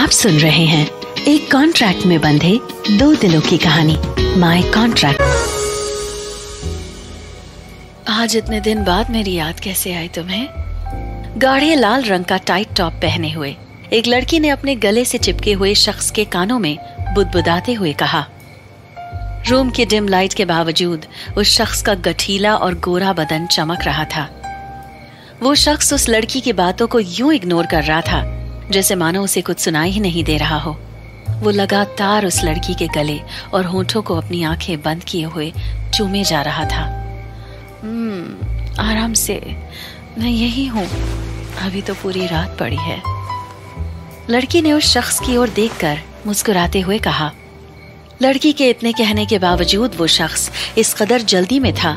आप सुन रहे हैं एक कॉन्ट्रैक्ट में बंधे दो दिलों की कहानी, माय कॉन्ट्रैक्ट। आज इतने दिन बाद मेरी याद कैसे आई तुम्हें? गाढ़े लाल रंग का टाइट टॉप पहने हुए एक लड़की ने अपने गले से चिपके हुए शख्स के कानों में बुदबुदाते हुए कहा। रूम के डिम लाइट के बावजूद उस शख्स का गठीला और गोरा बदन चमक रहा था। वो शख्स उस लड़की की बातों को यूं इग्नोर कर रहा था जैसे मानो उसे कुछ सुनाई ही नहीं दे रहा हो। वो लगातार उस लड़की के गले और होठों को अपनी आंखें बंद किए हुए चूमे जा रहा था। आराम से, मैं यही हूँ, अभी तो पूरी रात पड़ी है। लड़की ने उस शख्स की ओर देखकर मुस्कुराते हुए कहा। लड़की के इतने कहने के बावजूद वो शख्स इस कदर जल्दी में था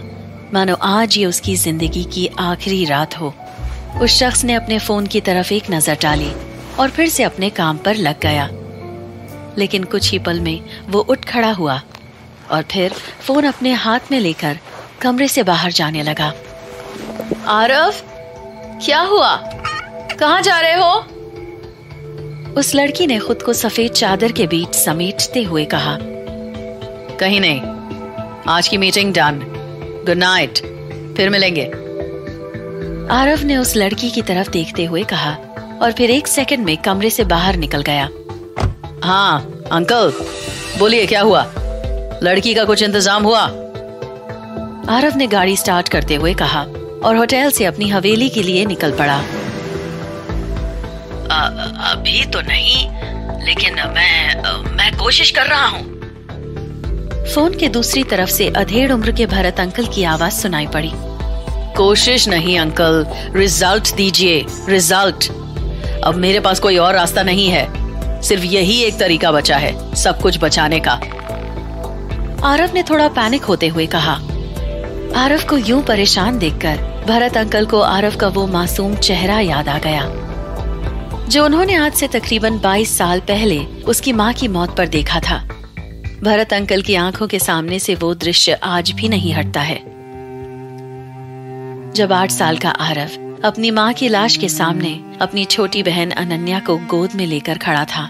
मानो आज ये उसकी जिंदगी की आखिरी रात हो। उस शख्स ने अपने फोन की तरफ एक नजर डाली और फिर से अपने काम पर लग गया। लेकिन कुछ ही पल में वो उठ खड़ा हुआ और फिर फोन अपने हाथ में लेकर कमरे से बाहर जाने लगा। आरव, क्या हुआ? कहाँ जा रहे हो? उस लड़की ने खुद को सफेद चादर के बीच समेटते हुए कहा। कहीं नहीं, आज की मीटिंग डन, गुड नाइट, फिर मिलेंगे। आरव ने उस लड़की की तरफ देखते हुए कहा और फिर एक सेकंड में कमरे से बाहर निकल गया। हाँ अंकल, बोलिए क्या हुआ? लड़की का कुछ इंतजाम हुआ? आरव ने गाड़ी स्टार्ट करते हुए कहा और होटल से अपनी हवेली के लिए निकल पड़ा। अभी तो नहीं, लेकिन मैं कोशिश कर रहा हूँ। फोन के दूसरी तरफ से अधेड़ उम्र के भरत अंकल की आवाज सुनाई पड़ी। कोशिश नहीं अंकल, रिजल्ट दीजिए, रिजल्ट। अब मेरे पास कोई और रास्ता नहीं है, सिर्फ यही एक तरीका बचा है सब कुछ बचाने का। आरव ने थोड़ा पैनिक होते हुए कहा। आरव को यूं परेशान देखकर भरत अंकल को आरव का वो मासूम चेहरा याद आ गया जो उन्होंने आज से तकरीबन 22 साल पहले उसकी माँ की मौत पर देखा था। भरत अंकल की आंखों के सामने से वो दृश्य आज भी नहीं हटता है। जब 8 साल का आरव अपनी माँ की लाश के सामने अपनी छोटी बहन अनन्या को गोद में लेकर खड़ा था।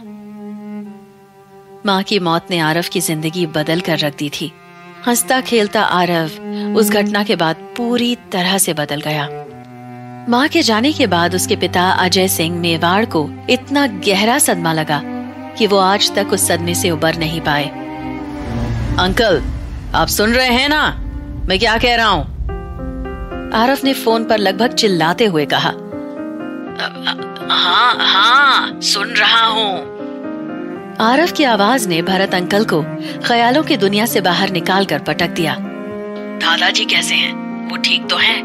माँ की मौत ने आरव की जिंदगी बदल कर रख दी थी। हंसता खेलता आरव उस घटना के बाद पूरी तरह से बदल गया। माँ के जाने के बाद उसके पिता अजय सिंह मेवाड़ को इतना गहरा सदमा लगा कि वो आज तक उस सदमे से उबर नहीं पाए। अंकल, आप सुन रहे हैं ना मैं क्या कह रहा हूँ? आरव ने फोन पर लगभग चिल्लाते हुए कहा। हाँ, सुन रहा हूँ। आरव की आवाज ने भरत अंकल को ख्यालों की दुनिया से बाहर निकाल कर पटक दिया। दादाजी कैसे हैं? वो ठीक तो हैं?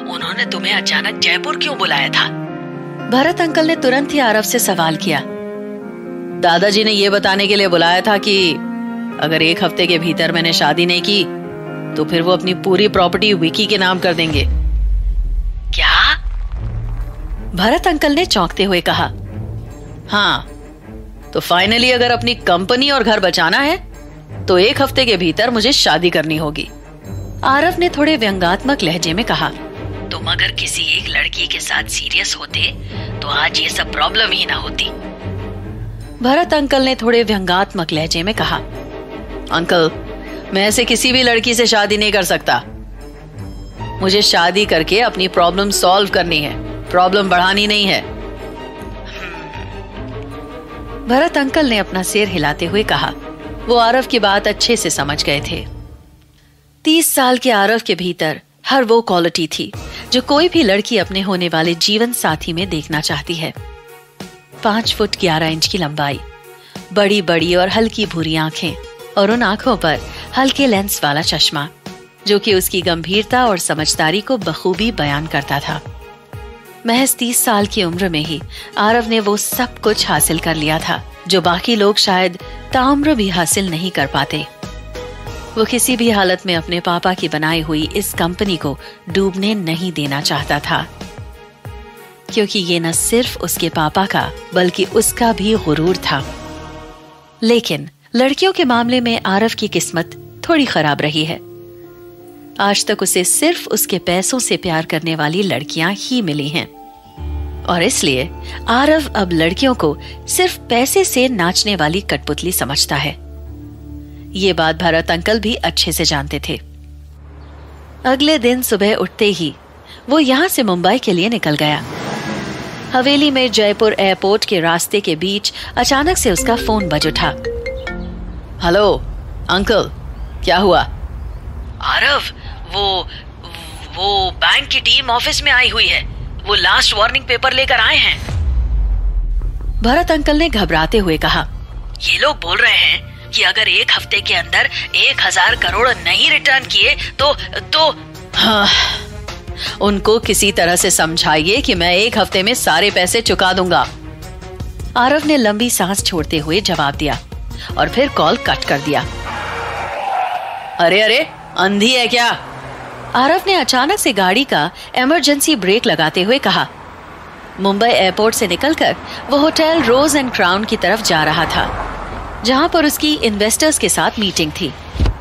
उन्होंने तुम्हें अचानक जयपुर क्यों बुलाया था? भरत अंकल ने तुरंत ही आरव से सवाल किया। दादाजी ने ये बताने के लिए बुलाया था कि अगर 1 हफ्ते के भीतर मैंने शादी नहीं की तो फिर वो अपनी पूरी प्रॉपर्टी विकी के नाम कर देंगे। क्या? भरत अंकल ने चौंकते हुए कहा। हाँ, तो फाइनली अगर अपनी कंपनी और घर बचाना है तो 1 हफ्ते के भीतर मुझे शादी करनी होगी। आरव ने थोड़े व्यंग्यात्मक लहजे में कहा। तुम अगर किसी एक लड़की के साथ सीरियस होते तो आज ये सब प्रॉब्लम ही ना होती। भरत अंकल ने थोड़े व्यंग्यात्मक लहजे में कहा। अंकल, मैं ऐसे किसी भी लड़की से शादी नहीं कर सकता। मुझे शादी करके अपनी प्रॉब्लम सॉल्व करनी है, प्रॉब्लम बढ़ानी नहीं है। भरत अंकल ने अपना सिर हिलाते हुए कहा। वो आरव की बात अच्छे से समझ गए थे। 30 साल के आरव के भीतर हर वो क्वालिटी थी जो कोई भी लड़की अपने होने वाले जीवन साथी में देखना चाहती है। 5 फुट 11 इंच की लंबाई, बड़ी बड़ी और हल्की भूरी आंखें और उन आंखों पर हल्के लेंस वाला चश्मा जो कि उसकी गंभीरता और समझदारी को बखूबी बयान करता था। महज 30 साल की उम्र में ही आरव ने वो सब कुछ हासिल कर लिया था जो बाकी लोग शायद ताउम्र भी हासिल नहीं कर पाते। वो किसी भी हालत में अपने पापा की बनाई हुई इस कंपनी को डूबने नहीं देना चाहता था, क्योंकि ये न सिर्फ उसके पापा का बल्कि उसका भी गुरूर था। लेकिन लड़कियों के मामले में आरव की किस्मत थोड़ी खराब रही है। आज तक उसे सिर्फ उसके पैसों से प्यार करने वाली लड़कियां ही मिली हैं। और इसलिए आरव अब लड़कियों को सिर्फ पैसे से नाचने वाली कठपुतली समझता है। ये बात भरत अंकल भी अच्छे से जानते थे। अगले दिन सुबह उठते ही वो यहाँ से मुंबई के लिए निकल गया। हवेली में जयपुर एयरपोर्ट के रास्ते के बीच अचानक से उसका फोन बज उठा। हेलो अंकल, क्या हुआ? आरव, वो बैंक की टीम ऑफिस में आई हुई है। वो लास्ट वार्निंग पेपर लेकर आए हैं। भरत अंकल ने घबराते हुए कहा, ये लोग बोल रहे हैं कि अगर 1 हफ्ते के अंदर 1000 करोड़ नहीं रिटर्न किए तो हाँ, उनको किसी तरह से समझाइए कि मैं 1 हफ्ते में सारे पैसे चुका दूंगा। आरव ने लंबी सांस छोड़ते हुए जवाब दिया और फिर कॉल कट कर दिया। अरे अंधी है क्या? आरव ने अचानक से गाड़ी का इमरजेंसी ब्रेक लगाते हुए कहा। मुंबई एयरपोर्ट से निकलकर वो होटल रोज एंड क्राउन की तरफ जा रहा था, जहां पर उसकी इन्वेस्टर्स के साथ मीटिंग थी।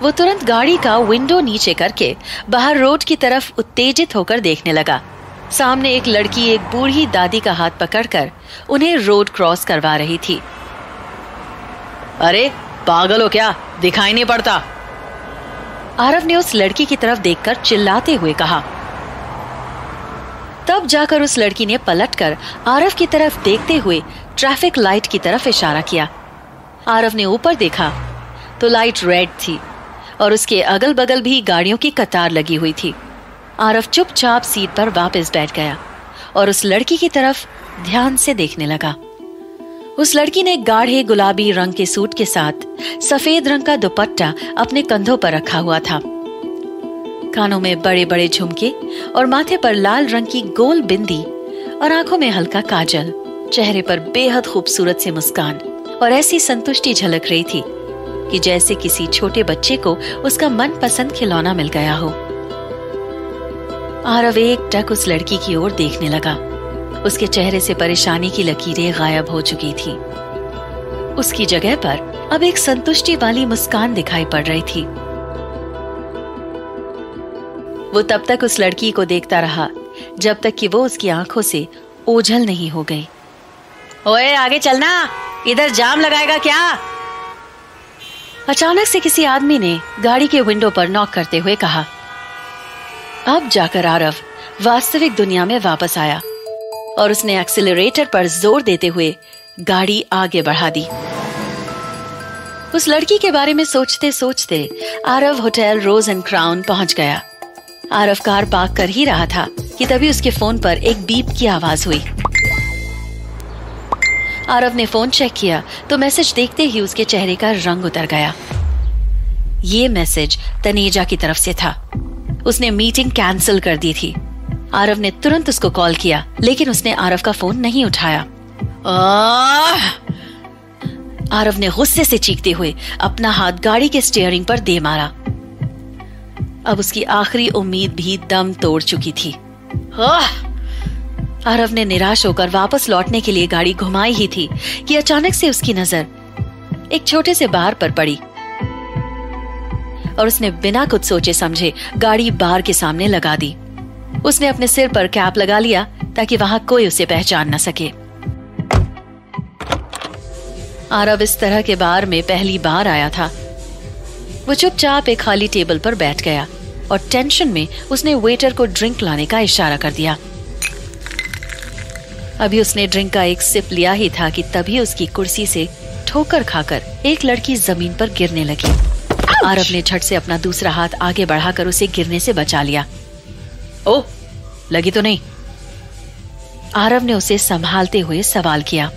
वो तुरंत गाड़ी का विंडो नीचे करके बाहर रोड की तरफ उत्तेजित होकर देखने लगा। सामने एक लड़की एक बूढ़ी दादी का हाथ पकड़कर उन्हें रोड क्रॉस करवा रही थी। अरे पागल हो क्या? दिखाई नहीं पड़ता? आरव ने उस लड़की की तरफ देखकर चिल्लाते हुए कहा। तब जाकर उस लड़की ने पलटकर आरव की तरफ देखते हुए ट्रैफिक लाइट की तरफ इशारा किया। आरव ने ऊपर देखा तो लाइट रेड थी और उसके अगल बगल भी गाड़ियों की कतार लगी हुई थी। आरव चुपचाप सीट पर वापस बैठ गया और उस लड़की की तरफ ध्यान से देखने लगा। उस लड़की ने गाढ़े गुलाबी रंग के सूट के साथ सफेद रंग का दुपट्टा अपने कंधों पर रखा हुआ था। कानों में बड़े बड़े झुमके और माथे पर लाल रंग की गोल बिंदी और आंखों में हल्का काजल। चेहरे पर बेहद खूबसूरत सी मुस्कान और ऐसी संतुष्टि झलक रही थी कि जैसे किसी छोटे बच्चे को उसका मनपसंद खिलौना मिल गया हो। आरव एकटक उस लड़की की ओर देखने लगा। उसके चेहरे से परेशानी की लकीरें गायब हो चुकी थी। उसकी जगह पर अब एक संतुष्टि वाली मुस्कान दिखाई पड़ रही थी। वो तब तक उस लड़की को देखता रहा जब तक कि वो उसकी आंखों से ओझल नहीं हो गई। ओए आगे चलना, इधर जाम लगाएगा क्या? अचानक से किसी आदमी ने गाड़ी के विंडो पर नॉक करते हुए कहा। अब जाकर आरव वास्तविक दुनिया में वापस आया और उसने एक्सीलरेटर पर जोर देते हुए गाड़ी आगे बढ़ा दी। उस लड़की के बारे में सोचते सोचते Aarav hotel rose and crown पहुंच गया। आरव कार पार्क कर ही रहा था कि तभी उसके फोन पर एक बीप की आवाज हुई। आरव ने फोन चेक किया तो मैसेज देखते ही उसके चेहरे का रंग उतर गया। ये मैसेज तनेजा की तरफ से था। उसने मीटिंग कैंसिल कर दी थी। आरव ने तुरंत उसको कॉल किया, लेकिन उसने आरव का फोन नहीं उठाया। आरव ने गुस्से से चीखते हुए अपना हाथ गाड़ी के स्टीयरिंग पर दे मारा। अब उसकी आखिरी उम्मीद भी दम तोड़ चुकी थी। आरव ने निराश होकर वापस लौटने के लिए गाड़ी घुमाई ही थी कि अचानक से उसकी नजर एक छोटे से बार पर पड़ी और उसने बिना कुछ सोचे समझे गाड़ी बार के सामने लगा दी। उसने अपने सिर पर कैप लगा लिया ताकि वहां कोई उसे पहचान न सके। आरव इस तरह के बार में पहली बार आया था। वो चुपचाप एक खाली टेबल पर बैठ गया और टेंशन में उसने वेटर को ड्रिंक लाने का इशारा कर दिया। अभी उसने ड्रिंक का एक सिप लिया ही था कि तभी उसकी कुर्सी से ठोकर खाकर एक लड़की जमीन पर गिरने लगी। आरव ने झट से अपना दूसरा हाथ आगे बढ़ाकर उसे गिरने से बचा लिया। ओह, लगी तो नहीं? आरव ने उसे संभालते हुए सवाल किया।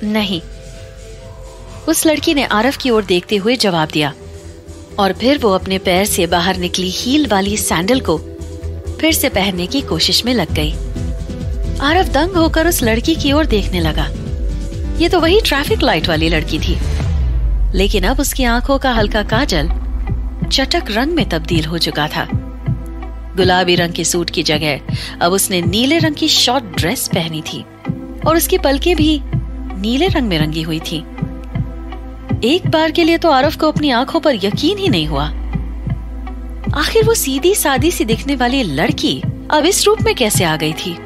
नहीं, उस लड़की ने आरव की ओर देखते हुए जवाब दिया और फिर वो अपने पैर से बाहर निकली हील वाली सैंडल को फिर से पहनने की कोशिश में लग गई। आरव दंग होकर उस लड़की की ओर देखने लगा। ये तो वही ट्रैफिक लाइट वाली लड़की थी, लेकिन अब उसकी आंखों का हल्का काजल चटक रंग में तब्दील हो चुका था। गुलाबी रंग के सूट की जगह अब उसने नीले रंग की शॉर्ट ड्रेस पहनी थी और उसकी पलकें भी नीले रंग में रंगी हुई थी। एक बार के लिए तो आरव को अपनी आंखों पर यकीन ही नहीं हुआ। आखिर वो सीधी सादी सी दिखने वाली लड़की अब इस रूप में कैसे आ गई थी?